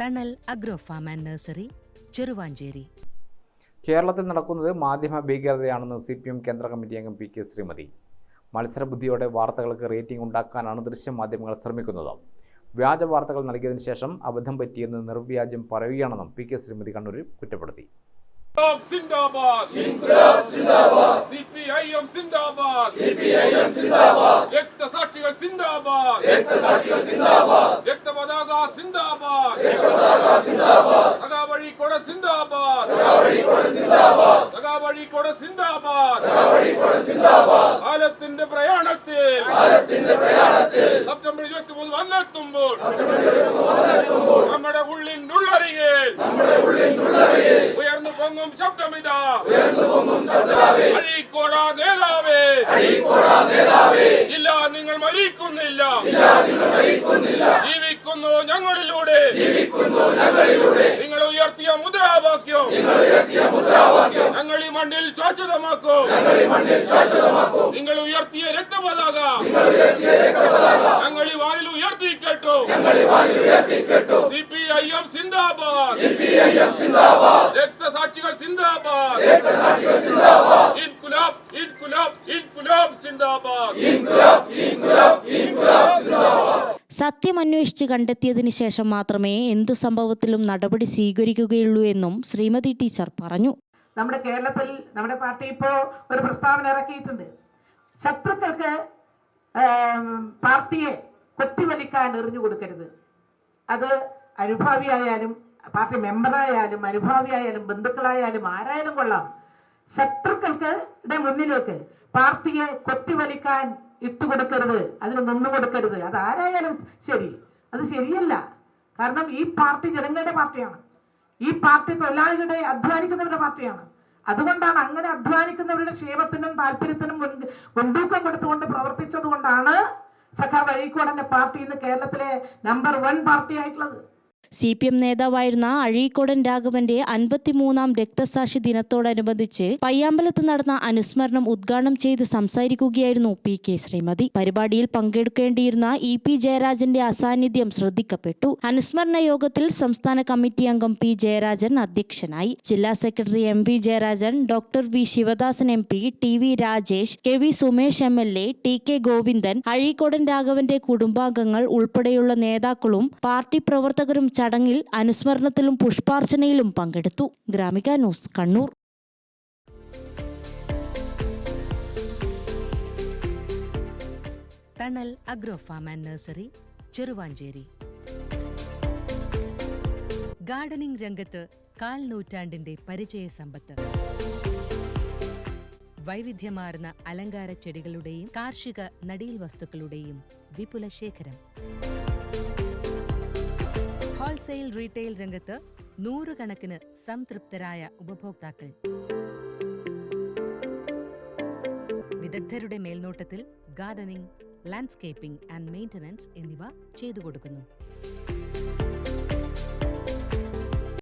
തണൽ agro farm and nursery, Cheruvancheri. കേരളത്തിൽ നടക്കുന്നത് മാധ്യമ ഭീകരതയാണെന്ന് CPM കേന്ദ്ര കമ്മിറ്റി അംഗം PK ശ്രീമതി. മത്സരബുദ്ധിയോടെ വാർത്തകൾക്ക് റേറ്റിംഗ് ഉണ്ടാക്കാനാണ് ദൃശ്യമാധ്യമങ്ങൾ ശ്രമിക്കുന്നത്. വ്യാജ വാർത്തകൾ നൽകിയതിനു ശേഷം അബദ്ധം പറ്റിയെന്ന് നിർവ്യാജം പറയുകയാണെന്നും PK ശ്രീമതി കണ്ണൂരിൽ കുറ്റപ്പെടുത്തി. Zindabad, Inqilab Zindabad, CPIM Zindabad, CPIM Zindabad, Ekta Sakshikal Zindabad, Ekta Sakshikal Zindabad, Ekta Padaga Zindabad, Ekta Padaga Zindabad, Sagavadi Koda Zindabad, Sagavadi Koda Zindabad, Sagavadi Koda Zindabad, Sagavadi Koda Zindabad, Alathinte Prayanathil, Alathinte Prayanathil, September 23 വന്നെത്തുമ്പോൾ, September 23 വന്നെത്തുമ്പോൾ, നമ്മുടെ ഉള്ളിൻ ഉള്ളറിയിൽ, നമ്മുടെ ഉള്ളിൻ ഉള്ളറിയിൽ ഉയർന്നു പൊങ്ങും ശബ്ദമിതാ, ഉയർന്നു പൊങ്ങും ശബ്ദമേ, അഴീക്കോട നേതാവേ, അഴീക്കോട നേതാവേ, ഇല്ല നിങ്ങൾ മരിക്കുന്നില്ല, ഇല്ല നിങ്ങൾ മരിക്കുന്നില്ല, ജീവിക്കുന്നു ഞങ്ങളിലൂടെ, ജീവിക്കുന്നു ഞങ്ങളിലൂടെ, നിങ്ങൾ ഉയർത്തിയ മുദ്രാവാക്യം, നിങ്ങൾ ഉയർത്തിയ മുദ്രാവാക്യം ഞങ്ങൾ ഈ മണ്ണിൽ ശാശ്വതമാക്കും, ഞങ്ങൾ ഈ മണ്ണിൽ ശാശ്വതമാക്കും, നിങ്ങൾ ഉയർത്തിയ രക്തപതാക, നിങ്ങൾ ഉയർത്തിയ രക്തപതാക ഞങ്ങൾ ഈ വാനിൽ ഉയർത്തി കേട്ടു, ഞങ്ങൾ ഈ വാനിൽ ഉയർത്തി കേട്ടു. CPIM സിന്ദാബാദ്, CPIM സിന്ദാബാദ്, രക്തസാക്ഷികൾ സിന്ദാബാദ്, രക്തസാക്ഷികൾ സിന്ദാബാദ്, ഇൻകുലാബ് ഇൻകുലാബ് ഇൻകുലാബ് സിന്ദാബാദ്, ഇൻകുലാബ് ഇൻകുലാബ് ഇൻകുലാബ് സിന്ദാബാദ്. സത്യം അന്വേഷിച്ച് കണ്ടെത്തിയതിനു ശേഷം മാത്രമേ എന്തു സംഭവത്തിലും നടപടി സ്വീകരിക്കുകയുള്ളൂ എന്നും ശ്രീമതി ടീച്ചർ പറഞ്ഞു. നമ്മുടെ കേരളത്തിൽ നമ്മുടെ പാർട്ടി ഇപ്പോൾ ഒരു പ്രസ്താവന ഇറക്കിയിട്ടുണ്ട്. ശത്രുക്കൾക്ക് പാർട്ടിയെ കൊത്തിവലിക്കാൻ എറിഞ്ഞു കൊടുക്കരുത്. അത് അനുഭാവിയായാലും പാർട്ടി മെമ്പറായാലും അനുഭാവിയായാലും ബന്ധുക്കളായാലും ആരായാലും കൊള്ളാം. ശത്രുക്കൾക്ക് മുന്നിലേക്ക് പാർട്ടിയെ കൊത്തിവലിക്കാൻ ഇട്ടുകൊടുക്കരുത്, അതിന് നിന്നു കൊടുക്കരുത്. അത് ആരായാലും ശരി, അത് ശരിയല്ല. കാരണം ഈ പാർട്ടി ജനങ്ങളുടെ പാർട്ടിയാണ്, ഈ പാർട്ടി തൊഴിലാളികളുടെ അധ്വാനിക്കുന്നവരുടെ പാർട്ടിയാണ്. അതുകൊണ്ടാണ് അങ്ങനെ അധ്വാനിക്കുന്നവരുടെ ക്ഷേമത്തിനും താല്പര്യത്തിനും മുൻതൂക്കം കൊടുത്തുകൊണ്ട് പ്രവർത്തിച്ചത് കൊണ്ടാണ് സഖാവ് അഴീക്കോടന്റെ പാർട്ടി ഇന്ന് കേരളത്തിലെ നമ്പർ 1 പാർട്ടി ആയിട്ടുള്ളത്. CPM നേതാവായിരുന്ന അഴീക്കോടൻ രാഘവന്റെ 53ാം രക്തസാക്ഷി ദിനത്തോടനുബന്ധിച്ച് പയ്യാമ്പലത്ത് നടന്ന അനുസ്മരണം ഉദ്ഘാടനം ചെയ്ത് സംസാരിക്കുകയായിരുന്നു PK ശ്രീമതി. പരിപാടിയിൽ പങ്കെടുക്കേണ്ടിയിരുന്ന EP ജയരാജന്റെ അസാന്നിധ്യം ശ്രദ്ധിക്കപ്പെട്ടു. അനുസ്മരണ യോഗത്തിൽ സംസ്ഥാന കമ്മിറ്റി അംഗം P ജയരാജൻ അധ്യക്ഷനായി. ജില്ലാ secretary MV Jayarajan, doctor V Sivadasan MP, TV Rajesh, KV Sumesh MLA, TK Govindan, Azhikodan രാഘവന്റെ കുടുംബാംഗങ്ങൾ ഉൾപ്പെടെയുള്ള നേതാക്കളും പാർട്ടി പ്രവർത്തകരും ചടങ്ങിൽ അനുസ്മരണത്തിലും പുഷ്പാർച്ചനയിലും പങ്കെടുത്തു. Gramika news, Kannur. Thanal agro farm and nursery, Cheruvanchery. Gardening രംഗത്ത് 1/4 നൂറ്റാണ്ടിന്റെ പരിചയ സമ്പത്ത്. വൈവിധ്യമാർന്ന അലങ്കാര ചെടികളുടെയും കാർഷിക നടീൽ വസ്തുക്കളുടെയും വിപുല ശേഖരം. ഹോൾസെയിൽ റീറ്റെയിൽ രംഗത്ത് 100 കണക്കിന് സംതൃപ്തരായ ഉപഭോക്താക്കൾ. വിദഗ്ധരുടെ മേൽനോട്ടത്തിൽ ഗാർഡനിംഗ്, ലാൻഡ്സ്കേപ്പിംഗ് ആൻഡ് മെയിന്റനൻസ് എന്നിവ ചെയ്തു കൊടുക്കുന്നു.